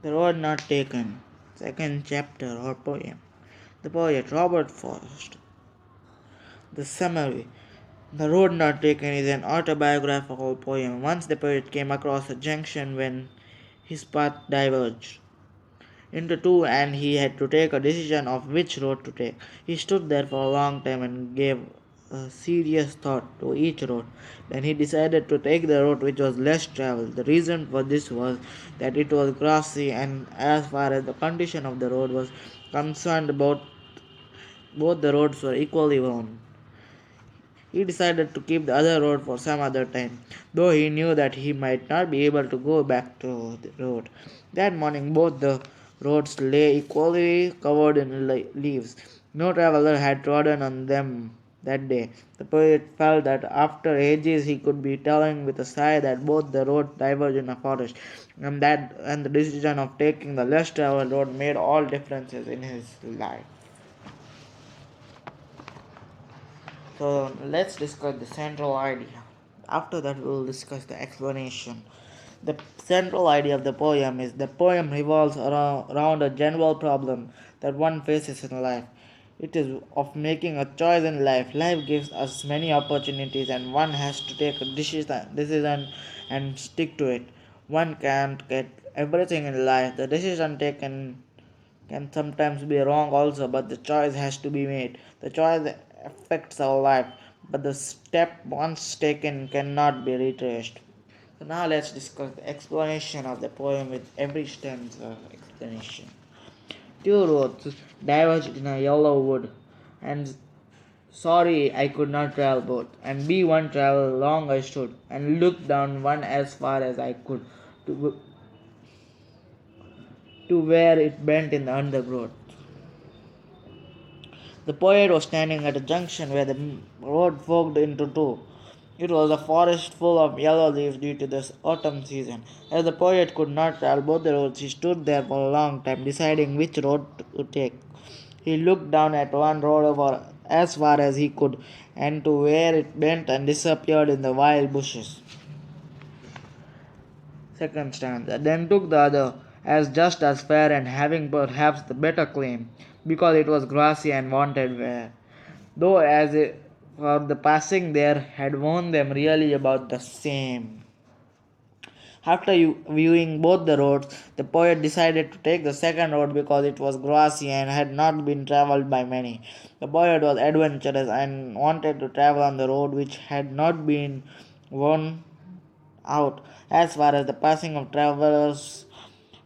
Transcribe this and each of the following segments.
The Road Not Taken, second chapter or poem. The poet Robert Frost. The summary. The Road Not Taken is an autobiographical poem. Once the poet came across a junction when his path diverged into two and he had to take a decision of which road to take. He stood there for a long time and gave a serious thought to each road. Then he decided to take the road which was less traveled. The reason for this was that it was grassy and as far as the condition of the road was concerned both the roads were equally worn. He decided to keep the other road for some other time, though he knew that he might not be able to go back to the road. That morning, both the roads lay equally covered in leaves. No traveler had trodden on them that day. The poet felt that after ages he could be telling with a sigh that both the roads diverged in a forest, and the decision of taking the less traveled road made all differences in his life. So let's discuss the central idea. After that, we will discuss the explanation. The central idea of the poem is the poem revolves around a general problem that one faces in life. It is of making a choice in life. Life gives us many opportunities, and one has to take a decision and stick to it. One can't get everything in life. The decision taken can sometimes be wrong also, but the choice has to be made. The choice affects our life, but the step once taken cannot be retraced. So now let's discuss the explanation of the poem with every stanza explanation. Two roads diverged in a yellow wood, and sorry I could not travel both. And be one travel long I stood, and looked down one as far as I could to, to where it bent in the undergrowth. The poet was standing at a junction where the road forked into two. It was a forest full of yellow leaves due to the autumn season. As the poet could not travel both the roads, he stood there for a long time, deciding which road to take. He looked down at one road over as far as he could, and to where it bent and disappeared in the wild bushes. Second stanza. Then took the other, as just as fair and having perhaps the better claim, because it was grassy and wanted wear. Though as it, for the passing there had warned them really about the same. After viewing both the roads, the poet decided to take the second road because it was grassy and had not been travelled by many. The poet was adventurous and wanted to travel on the road which had not been worn out as far as the passing of travelers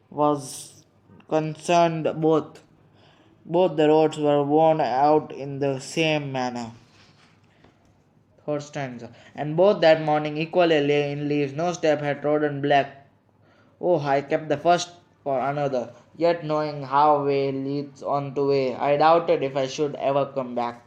was concerned. Both the roads were worn out in the same manner. Third stanza. And both that morning equally lay in leaves, no step had trodden black. Oh, I kept the first for another, yet knowing how way leads on to way, I doubted if I should ever come back.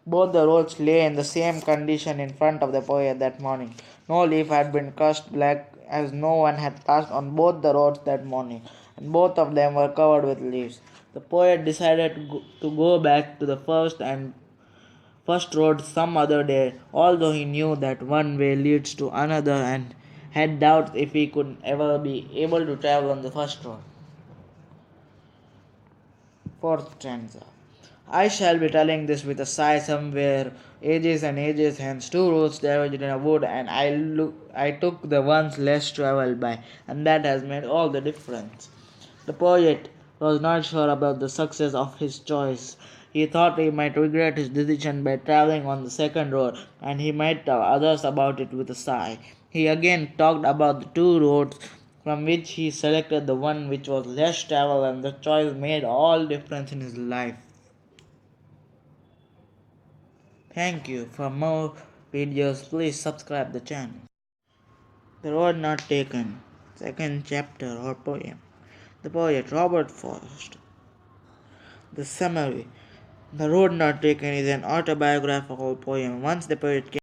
Both the roads lay in the same condition in front of the poet that morning. No leaf had been crushed black, as no one had passed on both the roads that morning, and both of them were covered with leaves. The poet decided to go back to the first road some other day, although he knew that one way leads to another and had doubts if he could ever be able to travel on the first road. Fourth stanza. I shall be telling this with a sigh somewhere, ages and ages hence. Two roads diverged in a wood, and I took the ones less travelled by, and that has made all the difference. The poet was not sure about the success of his choice. He thought he might regret his decision by travelling on the second road, and he might tell others about it with a sigh. He again talked about the two roads from which he selected the one which was less travelled, and the choice made all difference in his life. Thank you. For more videos, please subscribe the channel. The Road Not Taken, second chapter or poem. The poet Robert Frost. The summary. The Road Not Taken is an autobiographical poem. Once the poet came